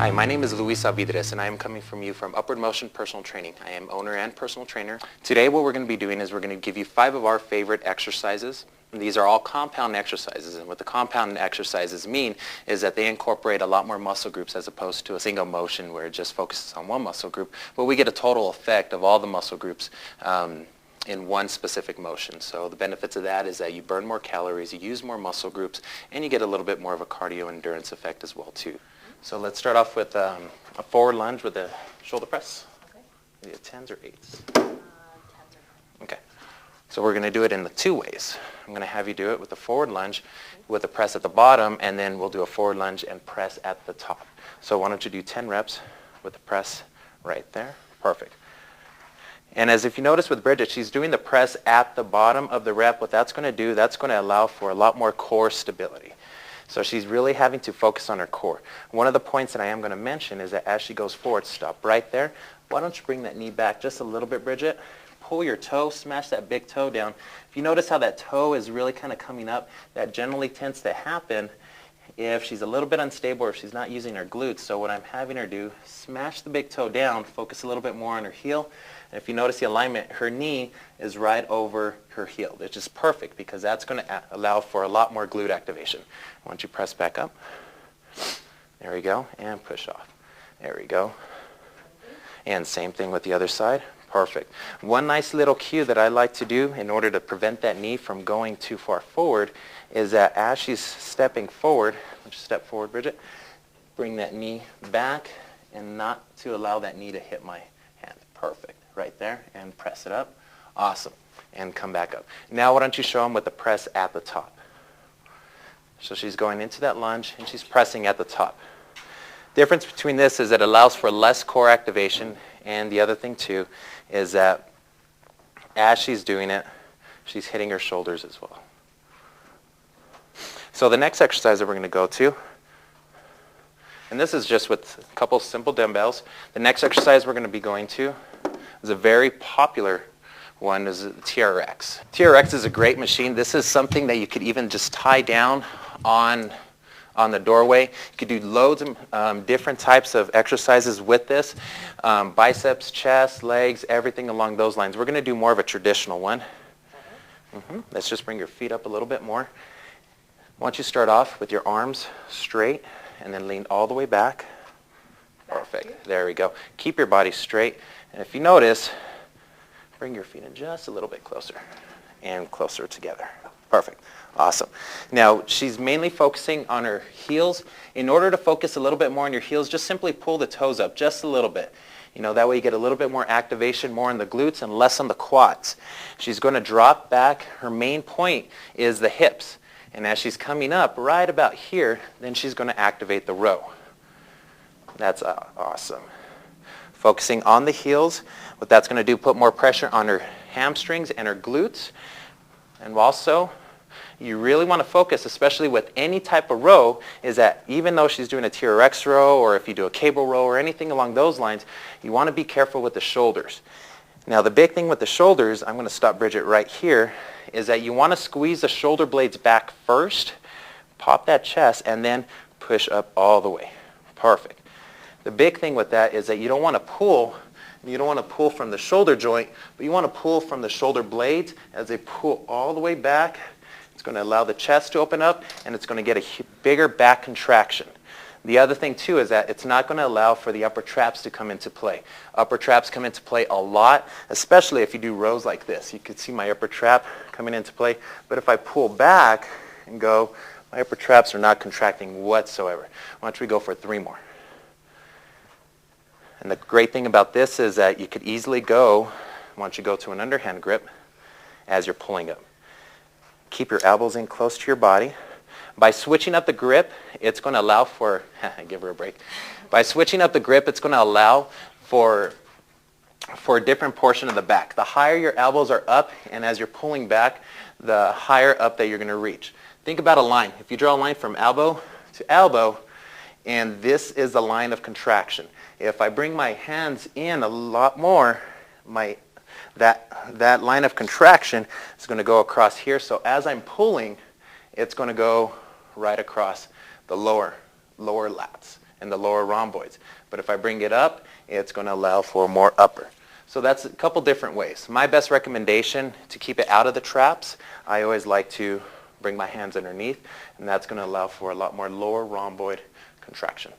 Hi, my name is Luis Abidres and I am coming from you from Upward Motion Personal Training. I am owner and personal trainer. Today what we're going to be doing is we're going to give you 5 of our favorite exercises. These are all compound exercises, and what the compound exercises mean is that they incorporate a lot more muscle groups as opposed to a single motion where it just focuses on one muscle group, but we get a total effect of all the muscle groups in one specific motion. So the benefits of that is that you burn more calories, you use more muscle groups, and you get a little bit more of a cardio endurance effect as well too. So let's start off with a forward lunge with a shoulder press. Okay. Either 10s or 8s? 10s are fine. Okay. So we're going to do it in the 2 ways. I'm going to have you do it with a forward lunge with a press at the bottom, and then we'll do a forward lunge and press at the top. So why don't you do 10 reps with the press right there. Perfect. And as if you notice with Bridget, she's doing the press at the bottom of the rep. What that's going to do, that's going to allow for a lot more core stability. So she's really having to focus on her core. One of the points that I am going to mention is that as she goes forward, stop right there. Why don't you bring that knee back just a little bit, Bridget? Pull your toe, smash that big toe down. If you notice how that toe is really kind of coming up, that generally tends to happen if she's a little bit unstable or if she's not using her glutes. So what I'm having her do, smash the big toe down, focus a little bit more on her heel. And if you notice the alignment, her knee is right over her heel, which is perfect because that's going to allow for a lot more glute activation. Why don't you press back up? There we go. And push off. There we go. And same thing with the other side. Perfect. One nice little cue that I like to do in order to prevent that knee from going too far forward is that as she's stepping forward, let's step forward, Bridget, bring that knee back and not to allow that knee to hit my hand. Perfect. Right there, and press it up. Awesome. And come back up. Now why don't you show them with the press at the top. So she's going into that lunge and she's pressing at the top. Difference between this is that it allows for less core activation, and the other thing too is that as she's doing it, she's hitting her shoulders as well. So the next exercise that we're going to go to, and this is just with a couple simple dumbbells. The next exercise we're going to be going to is a very popular one, is TRX. TRX is a great machine. This is something that you could even just tie down on the doorway. You could do loads of different types of exercises with this. Biceps, chest, legs, everything along those lines. We're going to do more of a traditional one. Let's just bring your feet up a little bit more. Why don't you start off with your arms straight and then lean all the way back. Perfect. There we go. Keep your body straight. And if you notice, bring your feet in just a little bit closer and closer together. Perfect. Awesome. Now, she's mainly focusing on her heels. In order to focus a little bit more on your heels, just simply pull the toes up just a little bit. You know, that way you get a little bit more activation, more in the glutes and less on the quads. She's going to drop back. Her main point is the hips. And as she's coming up right about here, then she's going to activate the row. That's awesome. Focusing on the heels, what that's going to do, put more pressure on her hamstrings and her glutes. And also, you really want to focus, especially with any type of row, is that even though she's doing a TRX row or if you do a cable row or anything along those lines, you want to be careful with the shoulders. Now the big thing with the shoulders, I'm going to stop Bridget right here, is that you want to squeeze the shoulder blades back first, pop that chest, and then push up all the way. Perfect. The big thing with that is that you don't want to pull. You don't want to pull from the shoulder joint, but you want to pull from the shoulder blades as they pull all the way back. It's going to allow the chest to open up, and it's going to get a bigger back contraction. The other thing too is that it's not going to allow for the upper traps to come into play. Upper traps come into play a lot, especially if you do rows like this. You can see my upper trap coming into play, but if I pull back and go, my upper traps are not contracting whatsoever. Why don't we go for 3 more? And the great thing about this is that you could easily go, once you go to an underhand grip, as you're pulling up. Keep your elbows in close to your body. By switching up the grip, it's going to allow for, give her a break. By switching up the grip, it's going to allow for a different portion of the back. The higher your elbows are up, and as you're pulling back, the higher up that you're going to reach. Think about a line. If you draw a line from elbow to elbow, and this is the line of contraction. If I bring my hands in a lot more, that line of contraction is going to go across here. So as I'm pulling, it's going to go right across the lower lats. and the lower rhomboids. But if I bring it up, it's going to allow for more upper. So that's a couple different ways. My best recommendation to keep it out of the traps, I always like to bring my hands underneath, and that's going to allow for a lot more lower rhomboid contraction.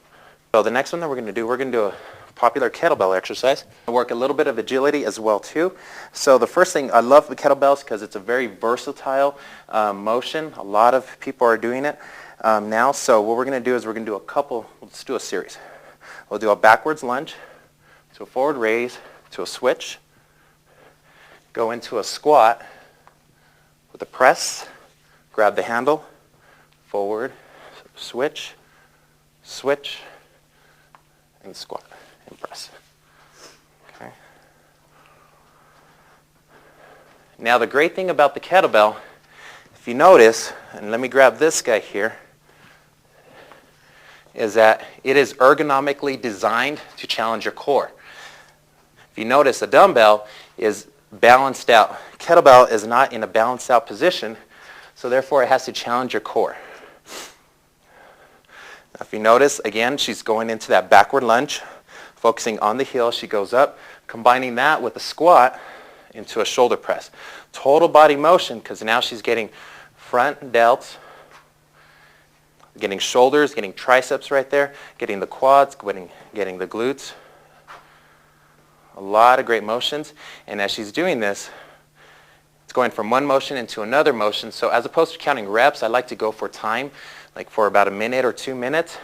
So the next one that we're going to do a popular kettlebell exercise. I work a little bit of agility as well too. So the first thing, I love the kettlebells because it's a very versatile motion. A lot of people are doing it now. So what we're going to do is we're going to do a couple, let's do a series. We'll do a backwards lunge, to a forward raise, to a switch, go into a squat with a press, grab the handle, forward, switch, switch, and squat and press. Okay. Now the great thing about the kettlebell, if you notice, and let me grab this guy here, is that it is ergonomically designed to challenge your core. If you notice, a dumbbell is balanced out. Kettlebell is not in a balanced out position, so therefore it has to challenge your core. Now if you notice, again, she's going into that backward lunge, focusing on the heel. She goes up, combining that with a squat into a shoulder press. Total body motion, because now she's getting front delts, getting shoulders, getting triceps right there, getting the quads, getting the glutes. A lot of great motions. And as she's doing this, it's going from one motion into another motion. So as opposed to counting reps, I like to go for time, like for about a minute or 2 minutes.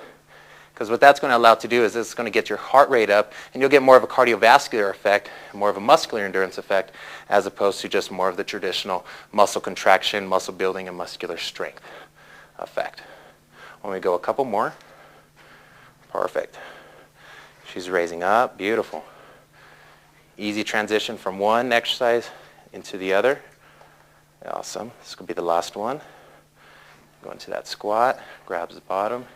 Because what that's going to allow to do is it's going to get your heart rate up, and you'll get more of a cardiovascular effect, more of a muscular endurance effect, as opposed to just more of the traditional muscle contraction, muscle building, and muscular strength effect. When we go a couple more, perfect. She's raising up, beautiful. Easy transition from one exercise into the other. Awesome. This could be the last one. Go into that squat, grabs the bottom,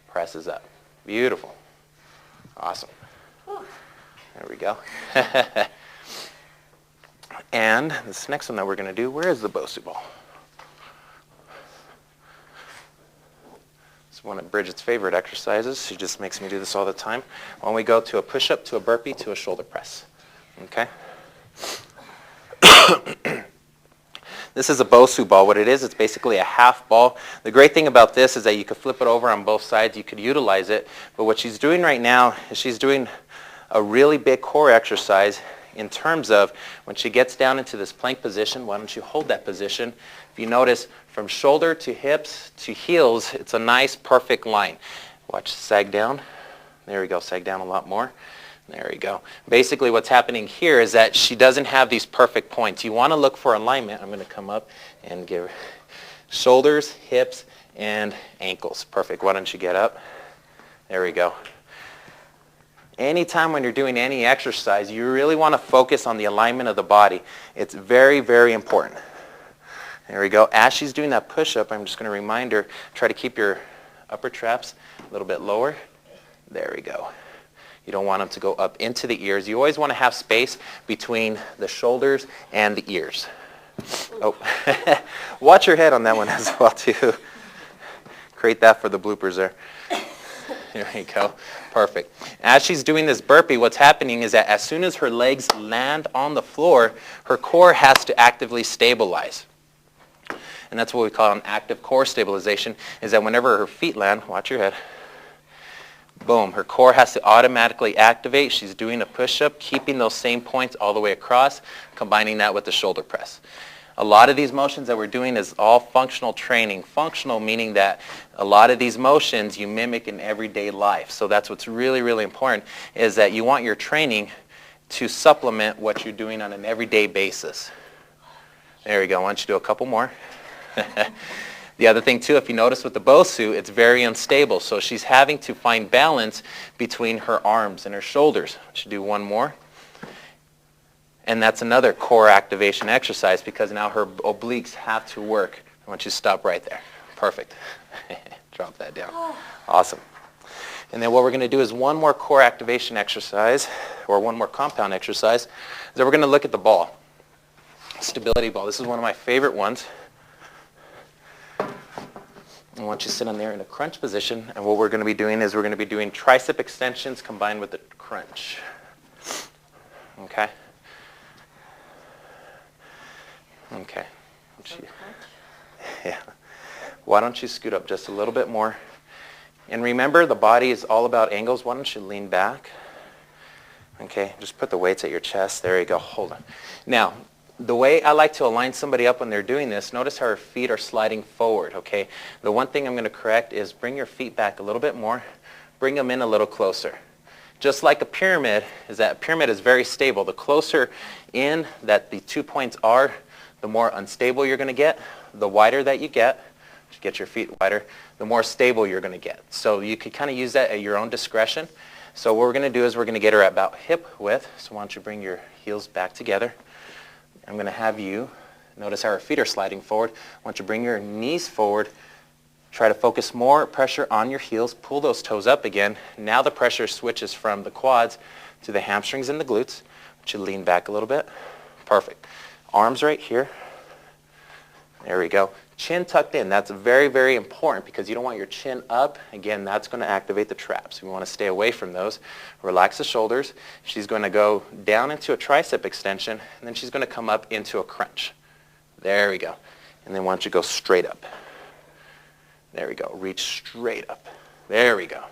presses up. Beautiful. Awesome. There we go. And this next one that we're going to do, where is the BOSU ball? It's one of Bridget's favorite exercises. She just makes me do this all the time. When we go to a push-up, to a burpee, to a shoulder press. Okay? This is a BOSU ball. What it is, it's basically a half ball. The great thing about this is that you could flip it over on both sides. You could utilize it. But what she's doing right now is she's doing a really big core exercise in terms of when she gets down into this plank position. Why don't you hold that position? If you notice, from shoulder to hips to heels, it's a nice, perfect line. Watch, sag down. There we go, sag down a lot more. There we go. Basically what's happening here is that she doesn't have these perfect points. You want to look for alignment. I'm going to come up and give shoulders, hips, and ankles. Perfect. Why don't you get up? There we go. Anytime when you're doing any exercise, you really want to focus on the alignment of the body. It's very, very important. There we go. As she's doing that push-up, I'm just going to remind her, try to keep your upper traps a little bit lower. There we go. You don't want them to go up into the ears. You always want to have space between the shoulders and the ears. Oh, watch your head on that one as well too. Create that for the bloopers there. There you go. Perfect. As she's doing this burpee, what's happening is that as soon as her legs land on the floor, her core has to actively stabilize. And that's what we call an active core stabilization, is that whenever her feet land, watch your head, boom, her core has to automatically activate. She's doing a push-up, keeping those same points all the way across, combining that with the shoulder press. A lot of these motions that we're doing is all functional training. Functional meaning that a lot of these motions you mimic in everyday life. So that's what's really, really important, is that you want your training to supplement what you're doing on an everyday basis. There we go. Why don't you do a couple more? The other thing too, if you notice with the BOSU, it's very unstable. So she's having to find balance between her arms and her shoulders. Why don't you do one more? And that's another core activation exercise, because now her obliques have to work. I want you to stop right there. Perfect. Drop that down. Awesome. And then what we're going to do is one more core activation exercise, or one more compound exercise. Is that we're going to look at the ball. Stability ball. This is one of my favorite ones. I want you to sit on there in a crunch position, and what we're going to be doing is we're going to be doing tricep extensions combined with the crunch. Okay? Okay. Yeah. Why don't you scoot up just a little bit more? And remember, the body is all about angles. Why don't you lean back? Okay, just put the weights at your chest. There you go. Hold on. Now, the way I like to align somebody up when they're doing this, notice how her feet are sliding forward, okay? The one thing I'm going to correct is bring your feet back a little bit more. Bring them in a little closer. Just like a pyramid, that pyramid is very stable. The closer in that the 2 points are, the more unstable you're going to get. The wider that you get your feet wider, the more stable you're going to get. So you could kind of use that at your own discretion. So what we're going to do is we're going to get her at about hip width. So why don't you bring your heels back together. I'm going to have you, notice how her feet are sliding forward. I want you to bring your knees forward. Try to focus more pressure on your heels. Pull those toes up again. Now the pressure switches from the quads to the hamstrings and the glutes. I want you to lean back a little bit. Perfect. Arms right here. There we go. Chin tucked in. That's very, very important because you don't want your chin up. Again, that's going to activate the traps. We want to stay away from those. Relax the shoulders. She's going to go down into a tricep extension, and then she's going to come up into a crunch. There we go. And then why don't you go straight up. There we go. Reach straight up. There we go.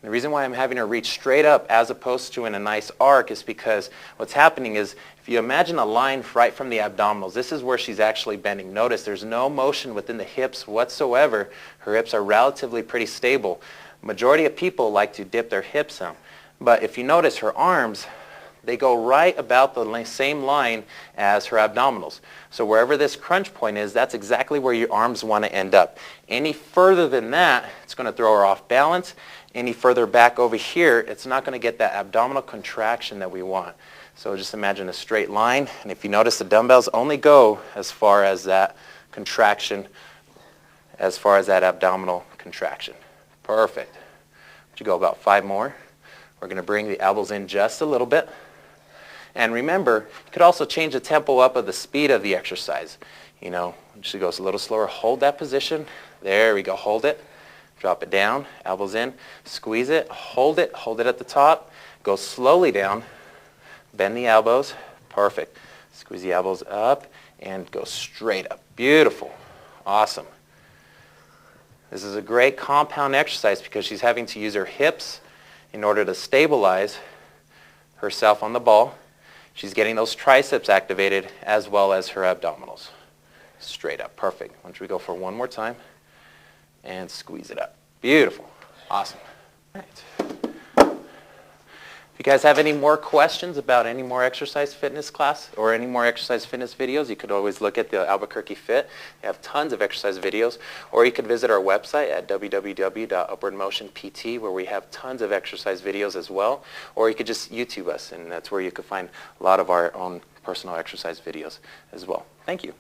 The reason why I'm having her reach straight up as opposed to in a nice arc is because what's happening is if you imagine a line right from the abdominals, this is where she's actually bending. Notice there's no motion within the hips whatsoever. Her hips are relatively pretty stable. Majority of people like to dip their hips out. But if you notice her arms, they go right about the same line as her abdominals. So wherever this crunch point is, that's exactly where your arms want to end up. Any further than that, it's going to throw her off balance. Any further back over here, it's not going to get that abdominal contraction that we want. So just imagine a straight line, and if you notice the dumbbells only go as far as that contraction, as far as that abdominal contraction. Perfect. You go about 5 more. We're going to bring the elbows in just a little bit. And remember, you could also change the tempo up of the speed of the exercise. You know, just goes a little slower. Hold that position. There we go. Hold it. Drop it down. Elbows in. Squeeze it. Hold it. Hold it at the top. Go slowly down. Bend the elbows. Perfect. Squeeze the elbows up and go straight up. Beautiful. Awesome. This is a great compound exercise because she's having to use her hips in order to stabilize herself on the ball. She's getting those triceps activated as well as her abdominals. Straight up. Perfect. Why don't we go for one more time and squeeze it up. Beautiful. Awesome. All right. If you guys have any more questions about any more exercise fitness class or any more exercise fitness videos, you could always look at the Albuquerque Fit. They have tons of exercise videos. Or you could visit our website at www.upwardmotionpt, where we have tons of exercise videos as well. Or you could just YouTube us, and that's where you could find a lot of our own personal exercise videos as well. Thank you.